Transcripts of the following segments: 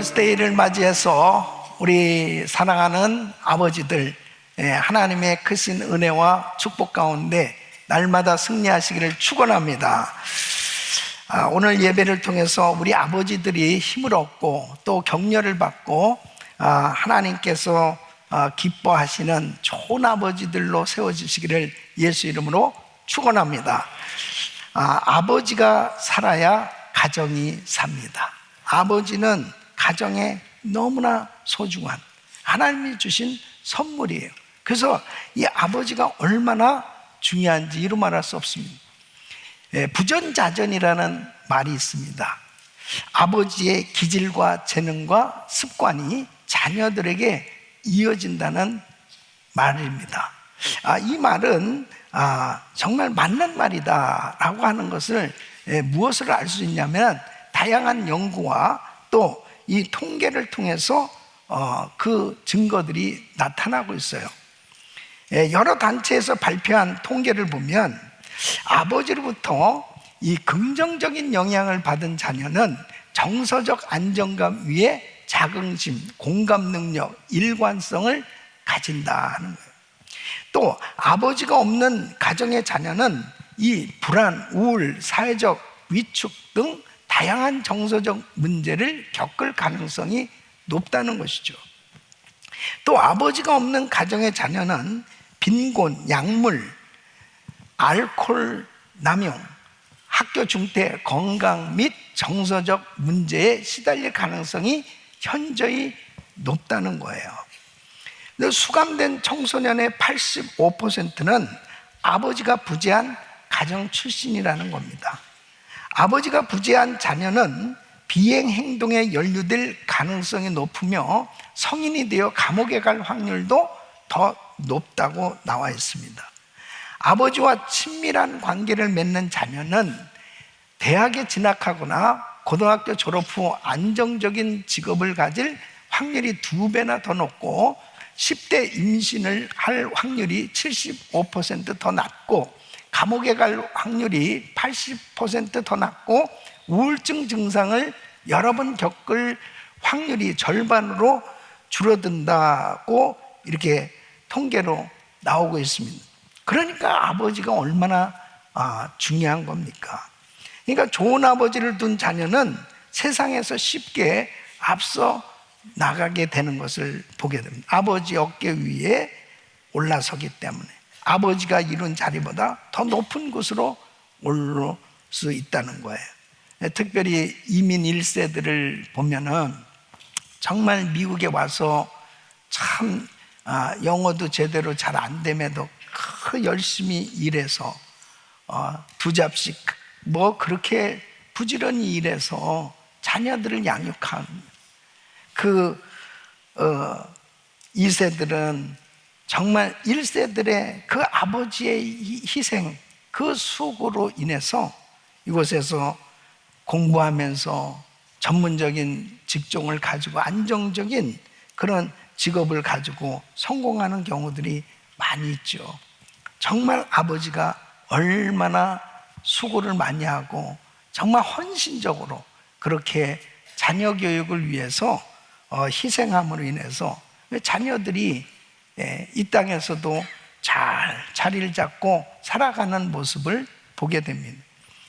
파더스데이를 맞이해서 우리 사랑하는 아버지들, 하나님의 크신 은혜와 축복 가운데 날마다 승리하시기를 축원합니다. 오늘 예배를 통해서 우리 아버지들이 힘을 얻고 또 격려를 받고 하나님께서 기뻐하시는 좋은 아버지들로 세워지시기를 예수 이름으로 축원합니다. 아버지가 살아야 가정이 삽니다. 아버지는 가정에 너무나 소중한 하나님이 주신 선물이에요. 그래서 이 아버지가 얼마나 중요한지 이루 말할 수 없습니다. 부전자전이라는 말이 있습니다. 아버지의 기질과 재능과 습관이 자녀들에게 이어진다는 말입니다. 이 말은 정말 맞는 말이다라고 하는 것을 무엇을 알 수 있냐면 다양한 연구와 또 이 통계를 통해서 그 증거들이 나타나고 있어요. 여러 단체에서 발표한 통계를 보면 아버지로부터 이 긍정적인 영향을 받은 자녀는 정서적 안정감 위에 자긍심, 공감 능력, 일관성을 가진다는 거예요. 또 아버지가 없는 가정의 자녀는 이 불안, 우울, 사회적 위축 등 다양한 정서적 문제를 겪을 가능성이 높다는 것이죠. 또 아버지가 없는 가정의 자녀는 빈곤, 약물, 알코올 남용, 학교 중퇴, 건강 및 정서적 문제에 시달릴 가능성이 현저히 높다는 거예요. 수감된 청소년의 85%는 아버지가 부재한 가정 출신이라는 겁니다. 아버지가 부재한 자녀는 비행 행동에 연루될 가능성이 높으며 성인이 되어 감옥에 갈 확률도 더 높다고 나와 있습니다. 아버지와 친밀한 관계를 맺는 자녀는 대학에 진학하거나 고등학교 졸업 후 안정적인 직업을 가질 확률이 2배나 더 높고 10대 임신을 할 확률이 75% 더 낮고 감옥에 갈 확률이 80% 더 낮고 우울증 증상을 여러 번 겪을 확률이 절반으로 줄어든다고 이렇게 통계로 나오고 있습니다. 그러니까 아버지가 얼마나 중요한 겁니까? 그러니까 좋은 아버지를 둔 자녀는 세상에서 쉽게 앞서 나가게 되는 것을 보게 됩니다. 아버지 어깨 위에 올라서기 때문에 아버지가 이룬 자리보다 더 높은 곳으로 오를 수 있다는 거예요. 특별히 이민 1세들을 보면은 정말 미국에 와서 참 영어도 제대로 잘 안 됨에도 열심히 일해서 두 잡씩 그렇게 부지런히 일해서 자녀들을 양육한 그 2세들은 정말 1세들의 그 아버지의 희생, 그 수고로 인해서 이곳에서 공부하면서 전문적인 직종을 가지고 안정적인 그런 직업을 가지고 성공하는 경우들이 많이 있죠. 정말 아버지가 얼마나 수고를 많이 하고 정말 헌신적으로 그렇게 자녀 교육을 위해서 희생함으로 인해서 자녀들이 이 땅에서도 잘 자리를 잡고 살아가는 모습을 보게 됩니다.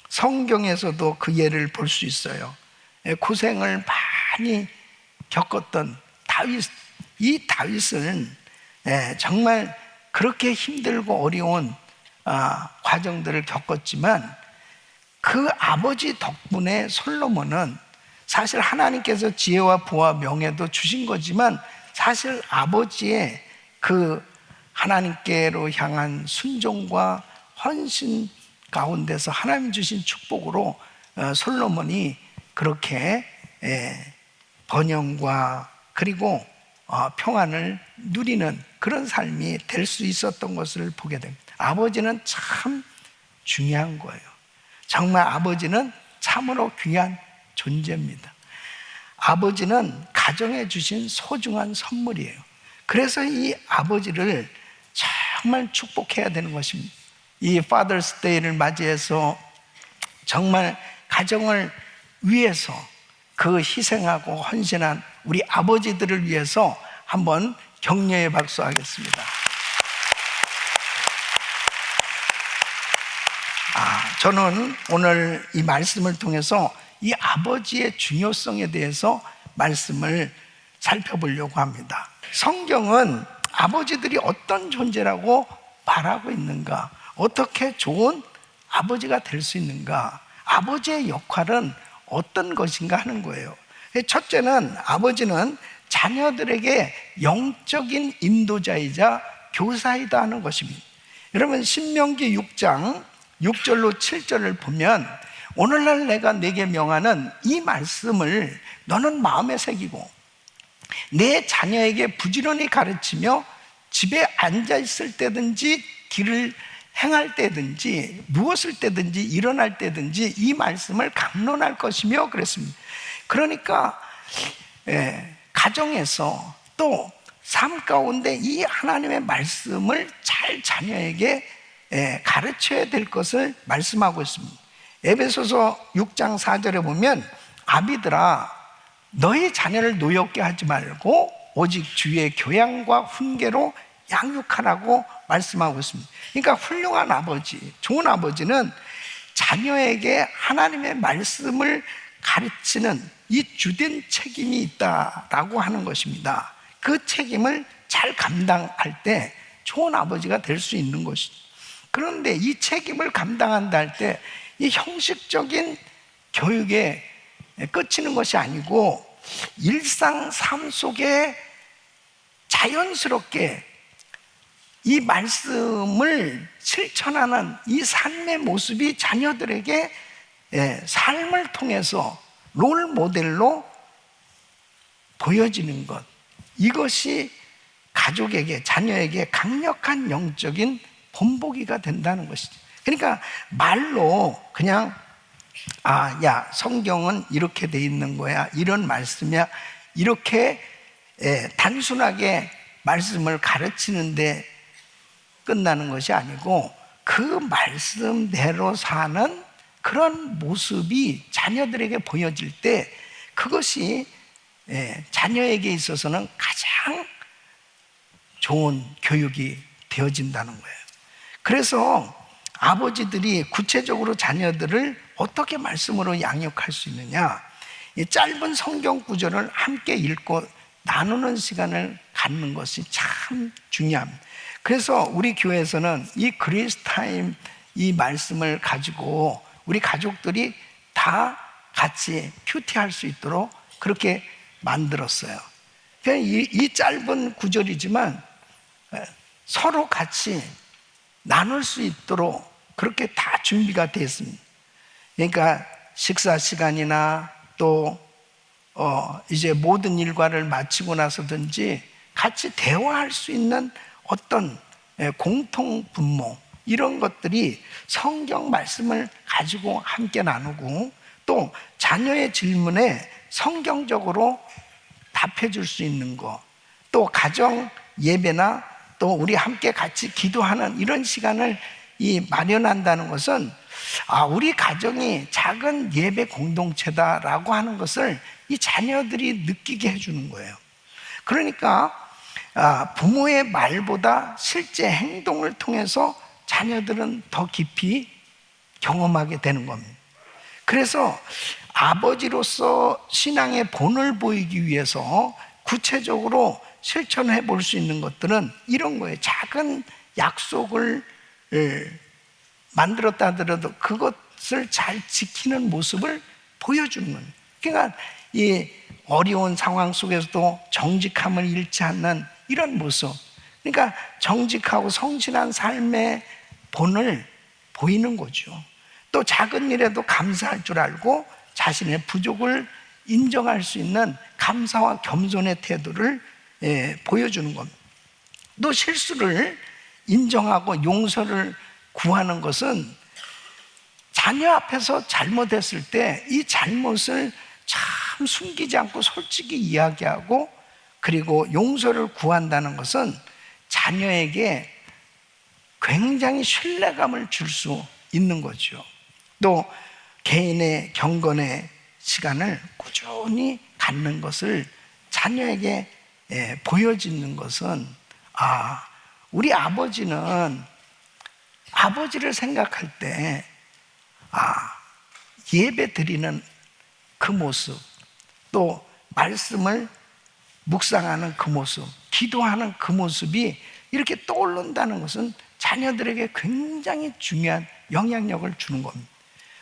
성경에서도 그 예를 볼 수 있어요. 고생을 많이 겪었던 다윗, 이 다윗은 정말 그렇게 힘들고 어려운 과정들을 겪었지만 그 아버지 덕분에 솔로몬은 사실 하나님께서 지혜와 부와 명예도 주신 거지만 사실 아버지의 그 하나님께로 향한 순종과 헌신 가운데서 하나님 주신 축복으로 솔로몬이 그렇게 번영과 그리고 평안을 누리는 그런 삶이 될 수 있었던 것을 보게 됩니다. 아버지는 참 중요한 거예요. 정말 아버지는 참으로 귀한 존재입니다. 아버지는 가정에 주신 소중한 선물이에요. 그래서 이 아버지를 정말 축복해야 되는 것입니다. 이 Father's Day를 맞이해서 정말 가정을 위해서 그 희생하고 헌신한 우리 아버지들을 위해서 한번 격려의 박수 하겠습니다. 저는 오늘 이 말씀을 통해서 이 아버지의 중요성에 대해서 말씀을 살펴보려고 합니다. 성경은 아버지들이 어떤 존재라고 말하고 있는가, 어떻게 좋은 아버지가 될 수 있는가, 아버지의 역할은 어떤 것인가 하는 거예요. 첫째는 아버지는 자녀들에게 영적인 인도자이자 교사이다 하는 것입니다. 여러분 신명기 6장 6절로 7절을 보면 오늘날 내가 네게 명하는 이 말씀을 너는 마음에 새기고 내 자녀에게 부지런히 가르치며 집에 앉아 있을 때든지 길을 행할 때든지 무엇을 때든지 일어날 때든지 이 말씀을 강론할 것이며 그랬습니다. 그러니까 가정에서 또 삶 가운데 이 하나님의 말씀을 잘 자녀에게 가르쳐야 될 것을 말씀하고 있습니다. 에베소서 6장 4절에 보면 아비들아 너희 자녀를 노엽게 하지 말고 오직 주의 교양과 훈계로 양육하라고 말씀하고 있습니다. 그러니까 훌륭한 아버지, 좋은 아버지는 자녀에게 하나님의 말씀을 가르치는 이 주된 책임이 있다라고 하는 것입니다. 그 책임을 잘 감당할 때 좋은 아버지가 될 수 있는 것이죠. 그런데 이 책임을 감당한다 할 때 이 형식적인 교육에 끝이는 것이 아니고 일상 삶 속에 자연스럽게 이 말씀을 실천하는 이 삶의 모습이 자녀들에게 삶을 통해서 롤 모델로 보여지는 것, 이것이 가족에게, 자녀에게 강력한 영적인 본보기가 된다는 것이죠. 그러니까 말로 그냥 야 성경은 이렇게 돼 있는 거야, 이런 말씀이야, 이렇게 단순하게 말씀을 가르치는데 끝나는 것이 아니고 그 말씀대로 사는 그런 모습이 자녀들에게 보여질 때 그것이 자녀에게 있어서는 가장 좋은 교육이 되어진다는 거예요. 그래서 아버지들이 구체적으로 자녀들을 어떻게 말씀으로 양육할 수 있느냐, 이 짧은 성경 구절을 함께 읽고 나누는 시간을 갖는 것이 참 중요합니다. 그래서 우리 교회에서는 이 그레이스 타임, 이 말씀을 가지고 우리 가족들이 다 같이 큐티할 수 있도록 그렇게 만들었어요. 이 짧은 구절이지만 서로 같이 나눌 수 있도록 그렇게 다 준비가 되어 있습니다. 그러니까 식사 시간이나 또 이제 모든 일과를 마치고 나서든지 같이 대화할 수 있는 어떤 공통 분모, 이런 것들이 성경 말씀을 가지고 함께 나누고 또 자녀의 질문에 성경적으로 답해 줄 수 있는 것, 또 가정 예배나 또 우리 함께 같이 기도하는 이런 시간을 마련한다는 것은 우리 가정이 작은 예배 공동체다라고 하는 것을 이 자녀들이 느끼게 해주는 거예요. 그러니까 부모의 말보다 실제 행동을 통해서 자녀들은 더 깊이 경험하게 되는 겁니다. 그래서 아버지로서 신앙의 본을 보이기 위해서 구체적으로 실천해 볼 수 있는 것들은 이런 거예요. 작은 약속을 만들었다 하더라도 그것을 잘 지키는 모습을 보여주는 거예요. 그러니까 이 어려운 상황 속에서도 정직함을 잃지 않는 이런 모습, 그러니까 정직하고 성실한 삶의 본을 보이는 거죠. 또 작은 일에도 감사할 줄 알고 자신의 부족을 인정할 수 있는 감사와 겸손의 태도를 보여주는 겁니다. 또 실수를 인정하고 용서를 구하는 것은 자녀 앞에서 잘못했을 때 이 잘못을 참 숨기지 않고 솔직히 이야기하고 그리고 용서를 구한다는 것은 자녀에게 굉장히 신뢰감을 줄 수 있는 거죠. 또 개인의 경건에 시간을 꾸준히 갖는 것을 자녀에게 보여주는 것은, 우리 아버지는 아버지를 생각할 때 예배 드리는 그 모습, 또 말씀을 묵상하는 그 모습, 기도하는 그 모습이 이렇게 떠오른다는 것은 자녀들에게 굉장히 중요한 영향력을 주는 겁니다.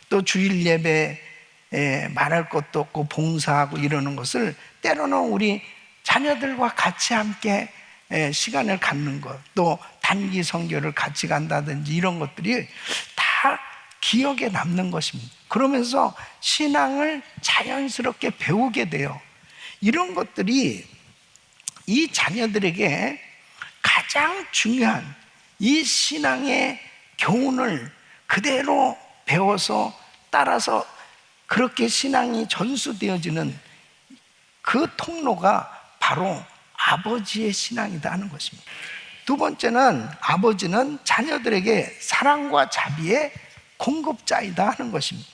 또 주일 예배에 말할 것도 없고 봉사하고 이러는 것을 때로는 우리 자녀들과 같이 함께 시간을 갖는 것, 또 단기 선교를 같이 간다든지 이런 것들이 다 기억에 남는 것입니다. 그러면서 신앙을 자연스럽게 배우게 돼요. 이런 것들이 이 자녀들에게 가장 중요한 이 신앙의 교훈을 그대로 배워서 따라서 그렇게 신앙이 전수되어지는 그 통로가 바로 아버지의 신앙이다 하는 것입니다. 두 번째는, 아버지는 자녀들에게 사랑과 자비의 공급자이다 하는 것입니다.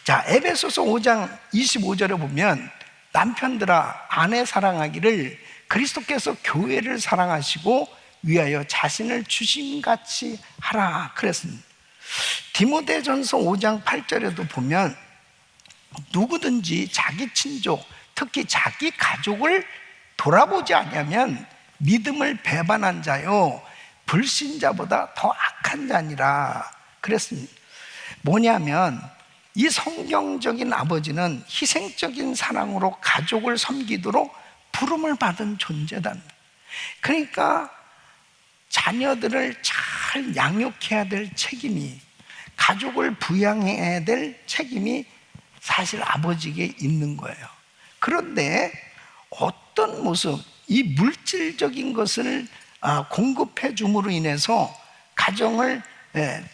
자, 에베소서 5장 25절에 보면 남편들아 아내 사랑하기를 그리스도께서 교회를 사랑하시고 위하여 자신을 주심같이 하라 그랬습니다. 디모데전서 5장 8절에도 보면 누구든지 자기 친족, 특히 자기 가족을 돌아보지 않으면 믿음을 배반한 자요 불신자보다 더 악한 자니라 그랬습니다. 뭐냐면 이 성경적인 아버지는 희생적인 사랑으로 가족을 섬기도록 부름을 받은 존재다. 그러니까 자녀들을 잘 양육해야 될 책임이, 가족을 부양해야 될 책임이 사실 아버지에게 있는 거예요. 그런데 어떤 모습, 이 물질적인 것을 공급해 줌으로 인해서 가정을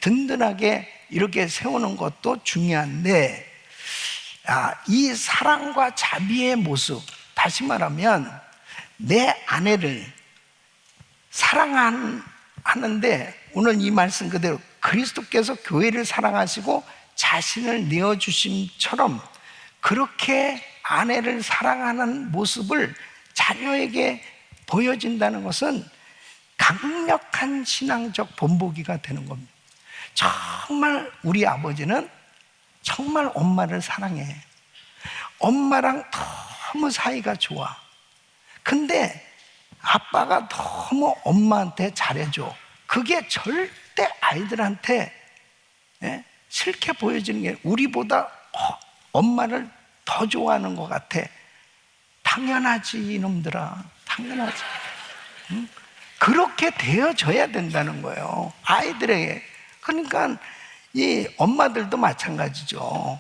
든든하게 이렇게 세우는 것도 중요한데, 이 사랑과 자비의 모습, 다시 말하면 내 아내를 사랑하는데, 오늘 이 말씀 그대로 그리스도께서 교회를 사랑하시고 자신을 내어주심처럼 그렇게 아내를 사랑하는 모습을 자녀에게 보여진다는 것은 강력한 신앙적 본보기가 되는 겁니다. 정말 우리 아버지는 정말 엄마를 사랑해. 엄마랑 너무 사이가 좋아. 근데 아빠가 너무 엄마한테 잘해줘. 그게 절대 아이들한테 싫게 보여지는 게, 우리보다 엄마를 더 좋아하는 것 같아. 당연하지 이놈들아, 당연하지. 응? 그렇게 되어져야 된다는 거예요, 아이들에게. 그러니까 이 엄마들도 마찬가지죠.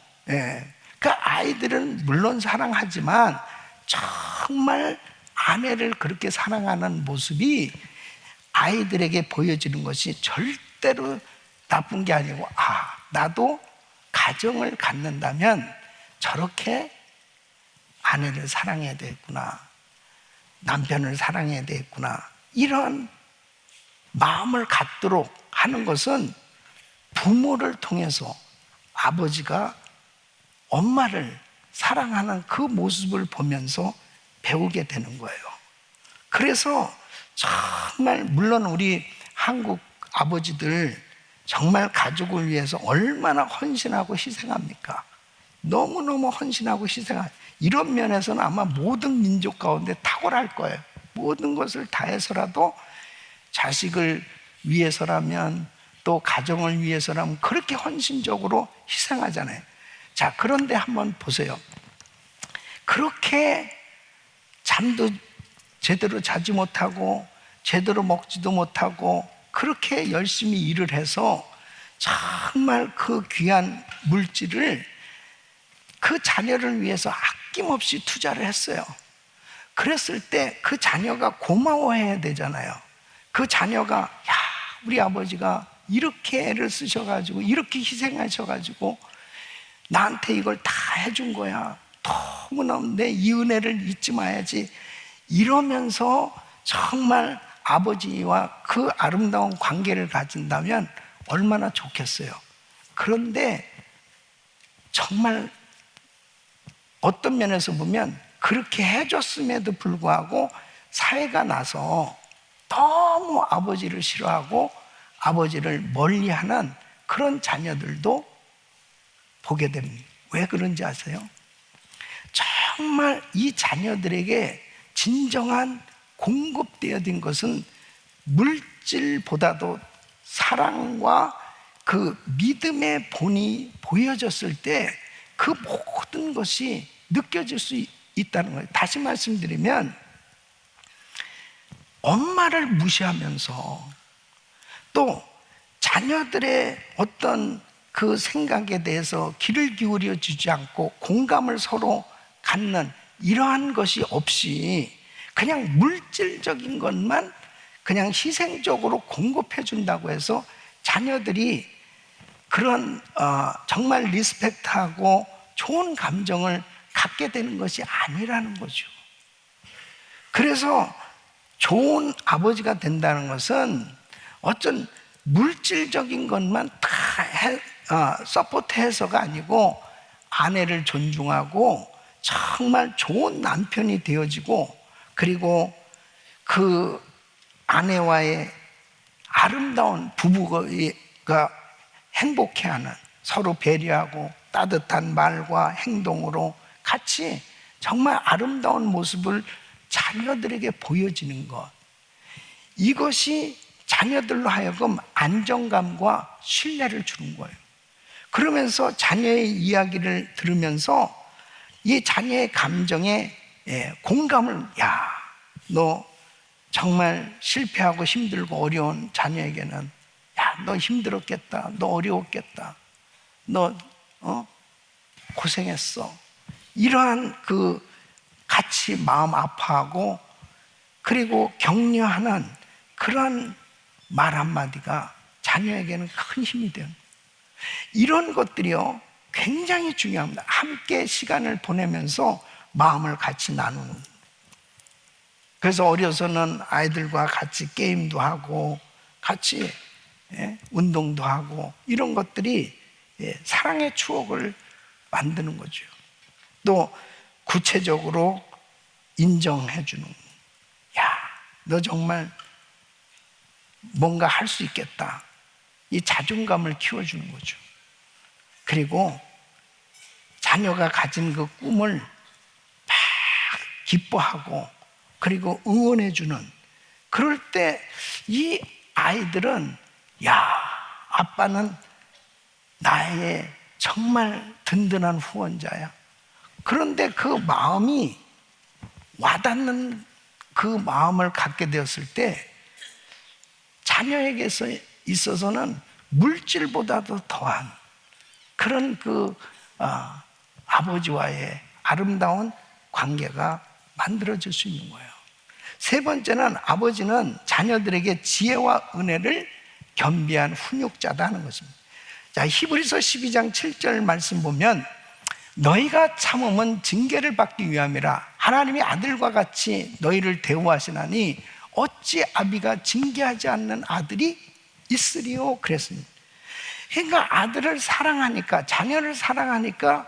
그 아이들은 물론 사랑하지만 정말 아내를 그렇게 사랑하는 모습이 아이들에게 보여지는 것이 절대로 나쁜 게 아니고, 나도 가정을 갖는다면 저렇게 아내를 사랑해야 되겠구나, 남편을 사랑해야 되겠구나, 이런 마음을 갖도록 하는 것은 부모를 통해서 아버지가 엄마를 사랑하는 그 모습을 보면서 배우게 되는 거예요. 그래서 정말 물론 우리 한국 아버지들 정말 가족을 위해서 얼마나 헌신하고 희생합니까? 너무너무 헌신하고 희생합니다. 이런 면에서는 아마 모든 민족 가운데 탁월할 거예요. 모든 것을 다해서라도 자식을 위해서라면, 또 가정을 위해서라면 그렇게 헌신적으로 희생하잖아요. 자, 그런데 한번 보세요. 그렇게 잠도 제대로 자지 못하고 제대로 먹지도 못하고 그렇게 열심히 일을 해서 정말 그 귀한 물질을 그 자녀를 위해서 아낌없이 투자를 했어요. 그랬을 때 그 자녀가 고마워해야 되잖아요. 그 자녀가, 야, 우리 아버지가 이렇게 애를 쓰셔가지고 이렇게 희생하셔가지고 나한테 이걸 다 해준 거야. 너무너무 내 이 은혜를 잊지 마야지. 이러면서 정말 아버지와 그 아름다운 관계를 가진다면 얼마나 좋겠어요. 그런데 정말 어떤 면에서 보면 그렇게 해줬음에도 불구하고 사회가 나서 너무 아버지를 싫어하고 아버지를 멀리하는 그런 자녀들도 보게 됩니다. 왜 그런지 아세요? 정말 이 자녀들에게 진정한 공급되어진 것은 물질보다도 사랑과 그 믿음의 본이 보여졌을 때 그 모든 것이 느껴질 수 있다는 거예요. 다시 말씀드리면 엄마를 무시하면서 또 자녀들의 어떤 그 생각에 대해서 귀를 기울여 주지 않고 공감을 서로 갖는 이러한 것이 없이 그냥 물질적인 것만 그냥 희생적으로 공급해 준다고 해서 자녀들이 그런 정말 리스펙트하고 좋은 감정을 갖게 되는 것이 아니라는 거죠. 그래서 좋은 아버지가 된다는 것은 어떤 물질적인 것만 다 서포트해서가 아니고 아내를 존중하고 정말 좋은 남편이 되어지고 그리고 그 아내와의 아름다운 부부가 행복해하는 서로 배려하고 따뜻한 말과 행동으로 같이 정말 아름다운 모습을 자녀들에게 보여지는 것, 이것이 자녀들로 하여금 안정감과 신뢰를 주는 거예요. 그러면서 자녀의 이야기를 들으면서 이 자녀의 감정에 공감을, 야, 너 정말 실패하고 힘들고 어려운 자녀에게는 야, 너 힘들었겠다, 너 어려웠겠다, 너 고생했어, 이러한 그 같이 마음 아파하고 그리고 격려하는 그런 말 한마디가 자녀에게는 큰 힘이 돼요. 이런 것들이요 굉장히 중요합니다. 함께 시간을 보내면서 마음을 같이 나누는. 그래서 어려서는 아이들과 같이 게임도 하고 같이 운동도 하고 이런 것들이 사랑의 추억을 만드는 거죠. 또 구체적으로 인정해 주는, 야, 너 정말 뭔가 할 수 있겠다, 이 자존감을 키워주는 거죠. 그리고 자녀가 가진 그 꿈을 막 기뻐하고 그리고 응원해 주는, 그럴 때 이 아이들은 야, 아빠는 나의 정말 든든한 후원자야. 그런데 그 마음이 와닿는 그 마음을 갖게 되었을 때 자녀에게 있어서는 물질보다도 더한 그런 그 아버지와의 아름다운 관계가 만들어질 수 있는 거예요. 세 번째는 아버지는 자녀들에게 지혜와 은혜를 겸비한 훈육자다 하는 것입니다. 자, 히브리서 12장 7절 말씀 보면 너희가 참음은 징계를 받기 위함이라 하나님이 아들과 같이 너희를 대우하시나니 어찌 아비가 징계하지 않는 아들이 있으리요 그랬습니다. 그러니까 아들을 사랑하니까, 자녀를 사랑하니까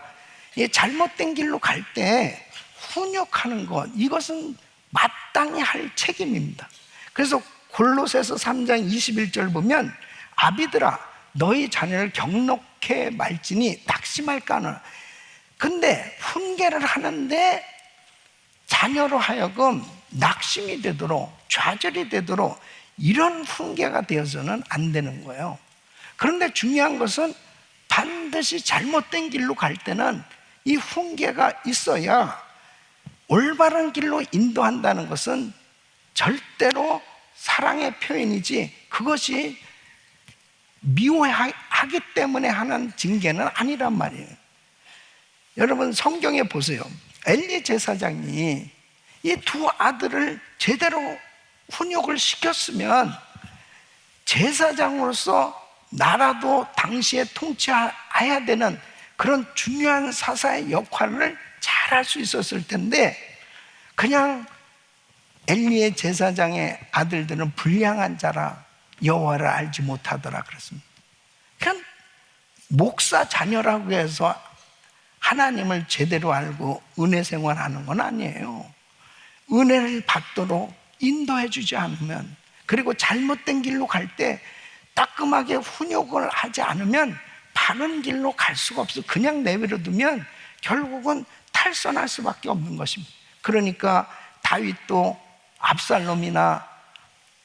잘못된 길로 갈 때 훈육하는 것, 이것은 마땅히 할 책임입니다. 그래서 골로새서 3장 21절 보면 아비들아 너희 자녀를 격넉해 말지니 낙심할까는. 근데 훈계를 하는데 자녀로 하여금 낙심이 되도록, 좌절이 되도록 이런 훈계가 되어서는 안 되는 거예요. 그런데 중요한 것은 반드시 잘못된 길로 갈 때는 이 훈계가 있어야, 올바른 길로 인도한다는 것은 절대로 사랑의 표현이지 그것이 미워하기 때문에 하는 징계는 아니란 말이에요. 여러분 성경에 보세요. 엘리 제사장이 이 두 아들을 제대로 훈육을 시켰으면 제사장으로서 나라도 당시에 통치해야 되는 그런 중요한 사사의 역할을 잘할 수 있었을 텐데 그냥 엘리의 제사장의 아들들은 불량한 자라 여호와를 알지 못하더라 그랬습니다. 그냥 목사 자녀라고 해서 하나님을 제대로 알고 은혜 생활하는 건 아니에요. 은혜를 받도록 인도해 주지 않으면, 그리고 잘못된 길로 갈 때 따끔하게 훈육을 하지 않으면 바른 길로 갈 수가 없어. 그냥 내버려 두면 결국은 탈선할 수밖에 없는 것입니다. 그러니까 다윗도 압살롬이나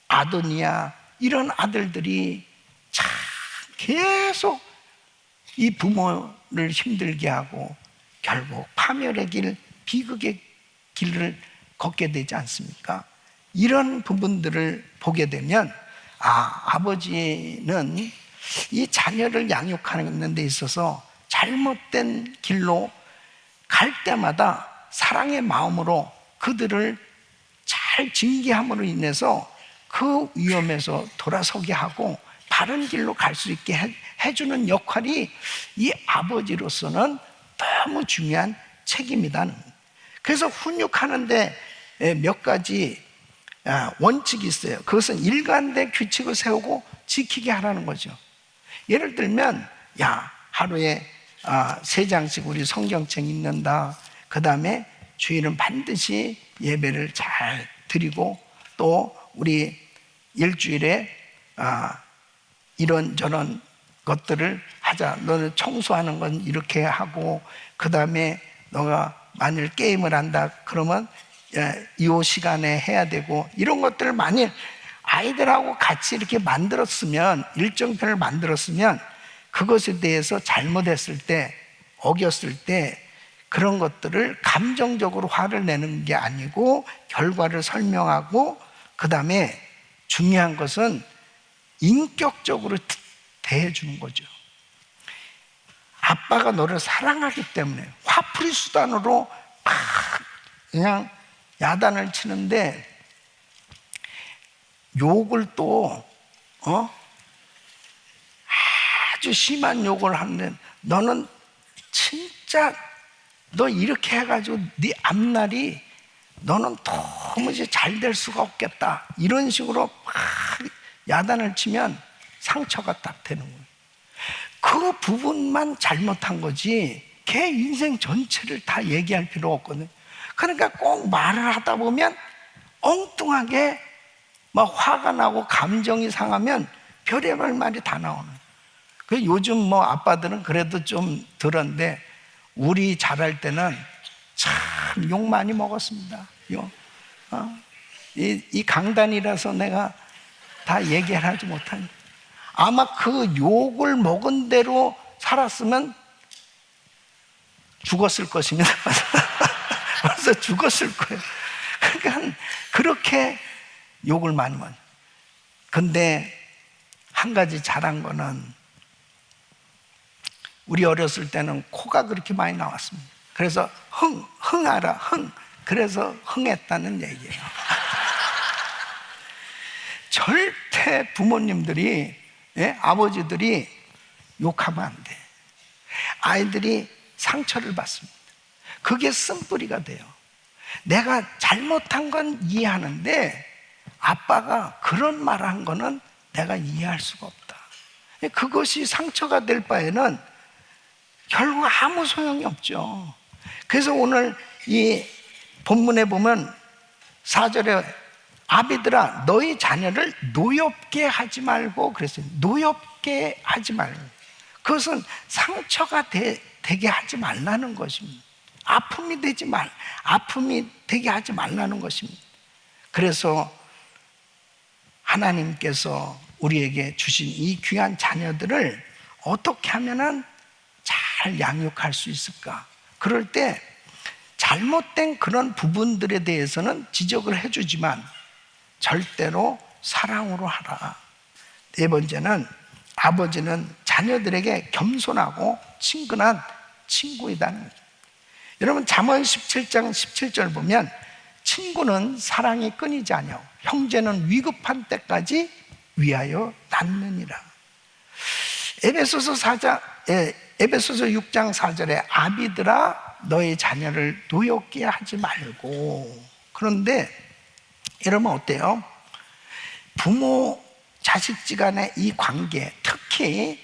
아도니아 이런 아들들이 참 계속 이 부모를 힘들게 하고 결국 파멸의 길, 비극의 길을 걷게 되지 않습니까? 이런 부분들을 보게 되면 아버지는 이 자녀를 양육하는 데 있어서 잘못된 길로 갈 때마다 사랑의 마음으로 그들을 잘 징계함으로 인해서 그 위험에서 돌아서게 하고 바른 길로 갈 수 있게 해주는 역할이 이 아버지로서는 너무 중요한 책임이다. 그래서 훈육하는데 몇 가지 원칙이 있어요. 그것은 일관된 규칙을 세우고 지키게 하라는 거죠. 예를 들면 하루에 3장씩 우리 성경책 읽는다. 그 다음에 주일은 반드시 예배를 잘 드리고, 또 우리 일주일에 이런저런 것들을 하자. 너는 청소하는 건 이렇게 하고, 그 다음에 너가 만일 게임을 한다 그러면 이 시간에 해야 되고, 이런 것들을 만일 아이들하고 같이 이렇게 만들었으면, 일정표를 만들었으면 그것에 대해서 잘못했을 때, 어겼을 때 그런 것들을 감정적으로 화를 내는 게 아니고 결과를 설명하고, 그 다음에 중요한 것은 인격적으로 대해주는 거죠. 아빠가 너를 사랑하기 때문에 화풀이 수단으로 막 그냥 야단을 치는데, 욕을 또 아주 심한 욕을 하는데, 너는 진짜 너 이렇게 해가지고 네 앞날이 너는 도무지 잘 될 수가 없겠다, 이런 식으로 막 야단을 치면 상처가 딱 되는 거예요. 그 부분만 잘못한 거지 걔 인생 전체를 다 얘기할 필요 없거든요. 그러니까 꼭 말을 하다 보면 엉뚱하게 막 화가 나고 감정이 상하면 별의별 말이 다 나오는. 그 요즘 아빠들은 그래도 좀 덜한데, 우리 자랄 때는 참 욕 많이 먹었습니다. 이 강단이라서 내가 다 얘기를 하지 못하니, 아마 그 욕을 먹은 대로 살았으면 죽었을 것입니다. 벌써 죽었을 거예요. 그러니까 그렇게 욕을 많이 먹어요. 근데 한 가지 잘한 거는, 우리 어렸을 때는 코가 그렇게 많이 나왔습니다. 그래서 흥하라, 흥. 그래서 흥했다는 얘기예요. 절대 부모님들이, 아버지들이 욕하면 안 돼. 아이들이 상처를 받습니다. 그게 쓴뿌리가 돼요. 내가 잘못한 건 이해하는데 아빠가 그런 말을 한 거는 내가 이해할 수가 없다. 그것이 상처가 될 바에는 결국 아무 소용이 없죠. 그래서 오늘 이 본문에 보면 4절에 아비들아 너희 자녀를 노엽게 하지 말고 그랬어요. 노엽게 하지 말고. 그것은 상처가 되게 하지 말라는 것입니다. 아픔이 되게 하지 말라는 것입니다. 그래서 하나님께서 우리에게 주신 이 귀한 자녀들을 어떻게 하면은 잘 양육할 수 있을까? 그럴 때 잘못된 그런 부분들에 대해서는 지적을 해주지만 절대로 사랑으로 하라. 네 번째는, 아버지는 자녀들에게 겸손하고 친근한 친구이다는 거죠. 여러분 잠언 17장 17절 보면 친구는 사랑이 끊이지 아니하고 형제는 위급한 때까지 위하여 낳느니라. 에베소서 6장 4절에 아비들아 너희 자녀를 노엽게 하지 말고. 그런데 여러분 어때요? 부모 자식지간의 이 관계, 특히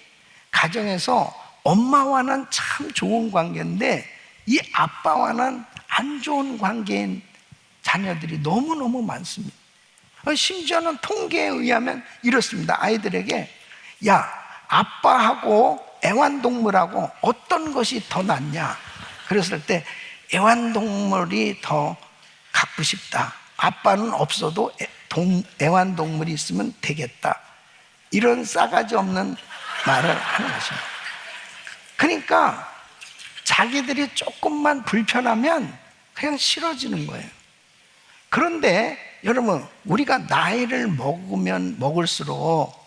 가정에서 엄마와는 참 좋은 관계인데 이 아빠와는 안 좋은 관계인 자녀들이 너무너무 많습니다. 심지어는 통계에 의하면 이렇습니다. 아이들에게 야, 아빠하고 애완동물하고 어떤 것이 더 낫냐? 그랬을 때 애완동물이 더 갖고 싶다. 아빠는 없어도 애완동물이 있으면 되겠다. 이런 싸가지 없는 말을 하는 것입니다. 그러니까 자기들이 조금만 불편하면 그냥 싫어지는 거예요. 그런데 여러분, 우리가 나이를 먹으면 먹을수록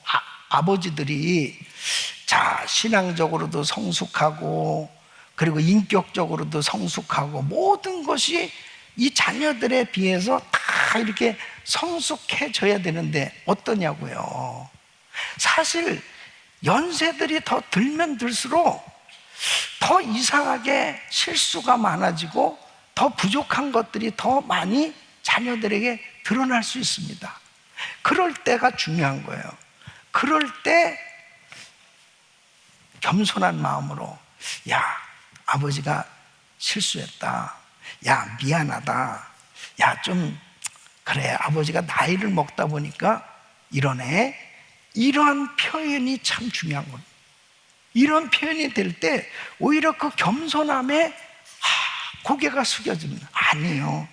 아버지들이 신앙적으로도 성숙하고 그리고 인격적으로도 성숙하고 모든 것이 이 자녀들에 비해서 다 이렇게 성숙해져야 되는데 어떠냐고요. 사실 연세들이 더 들면 들수록 더 이상하게 실수가 많아지고 더 부족한 것들이 더 많이 자녀들에게 드러날 수 있습니다. 그럴 때가 중요한 거예요. 그럴 때 겸손한 마음으로 야, 아버지가 실수했다. 야, 미안하다. 야, 좀 그래, 아버지가 나이를 먹다 보니까 이러네. 이러한 표현이 참 중요한 겁니다. 이런 표현이 될 때 오히려 그 겸손함에 고개가 숙여집니다. 아니요,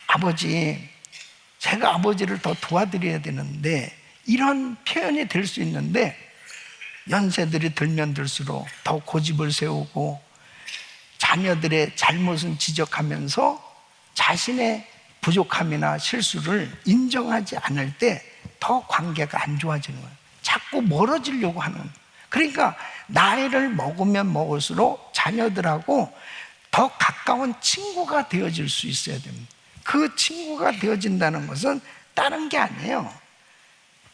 아버지, 제가 아버지를 더 도와드려야 되는데, 이런 표현이 될 수 있는데 연세들이 들면 들수록 더 고집을 세우고 자녀들의 잘못은 지적하면서 자신의 부족함이나 실수를 인정하지 않을 때 더 관계가 안 좋아지는 거예요. 자꾸 멀어지려고 하는 거예요. 그러니까 나이를 먹으면 먹을수록 자녀들하고 더 가까운 친구가 되어질 수 있어야 됩니다. 그 친구가 되어진다는 것은 다른 게 아니에요.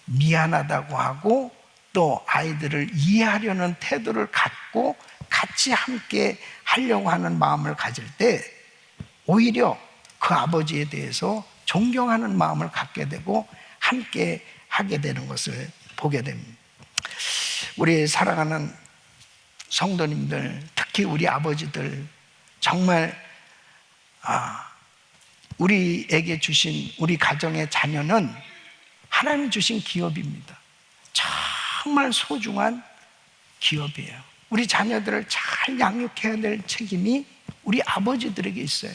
미안하다고 하고 또 아이들을 이해하려는 태도를 갖고 같이 함께 하려고 하는 마음을 가질 때 오히려 그 아버지에 대해서 존경하는 마음을 갖게 되고 함께 하게 되는 것을 보게 됩니다. 우리 사랑하는 성도님들, 특히 우리 아버지들, 정말 우리에게 주신 우리 가정의 자녀는 하나님 주신 기업입니다. 정말 소중한 기업이에요. 우리 자녀들을 잘 양육해야 될 책임이 우리 아버지들에게 있어요.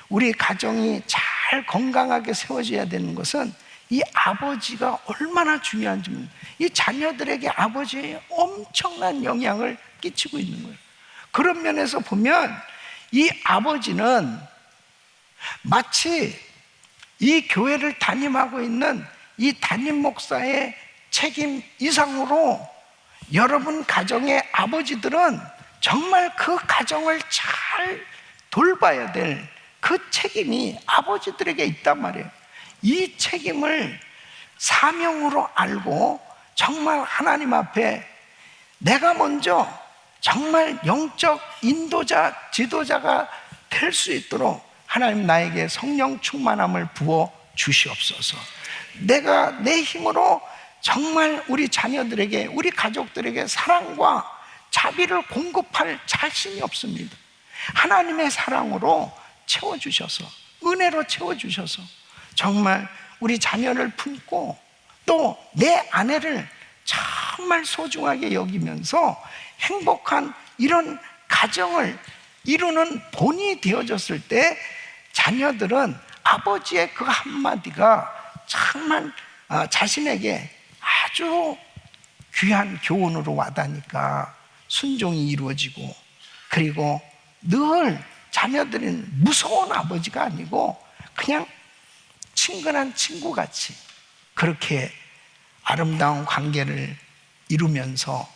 우리 가정이 잘 건강하게 세워져야 되는 것은 이 아버지가 얼마나 중요한지, 이 자녀들에게 아버지의 엄청난 영향을 끼치고 있는 거예요. 그런 면에서 보면 이 아버지는 마치 이 교회를 담임하고 있는 이 담임 목사의 책임 이상으로 여러분 가정의 아버지들은 정말 그 가정을 잘 돌봐야 될 그 책임이 아버지들에게 있단 말이에요. 이 책임을 사명으로 알고 정말 하나님 앞에 내가 먼저 정말 영적 인도자, 지도자가 될 수 있도록 하나님 나에게 성령 충만함을 부어 주시옵소서. 내가 내 힘으로 정말 우리 자녀들에게, 우리 가족들에게 사랑과 자비를 공급할 자신이 없습니다. 하나님의 사랑으로 채워주셔서, 은혜로 채워주셔서 정말 우리 자녀를 품고 또 내 아내를 정말 소중하게 여기면서 행복한 이런 가정을 이루는 본이 되어졌을 때 자녀들은 아버지의 그 한마디가 정말 자신에게 아주 귀한 교훈으로 와닿으니까 순종이 이루어지고, 그리고 늘 자녀들은 무서운 아버지가 아니고 그냥 친근한 친구같이 그렇게 아름다운 관계를 이루면서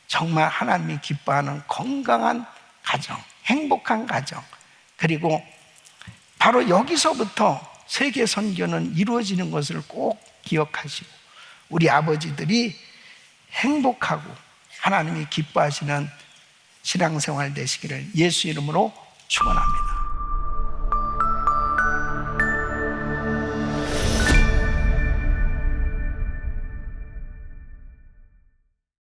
정말 하나님이 기뻐하는 건강한 가정, 행복한 가정, 그리고 바로 여기서부터 세계 선교는 이루어지는 것을 꼭 기억하시고 우리 아버지들이 행복하고 하나님이 기뻐하시는 신앙생활 되시기를 예수 이름으로 축원합니다.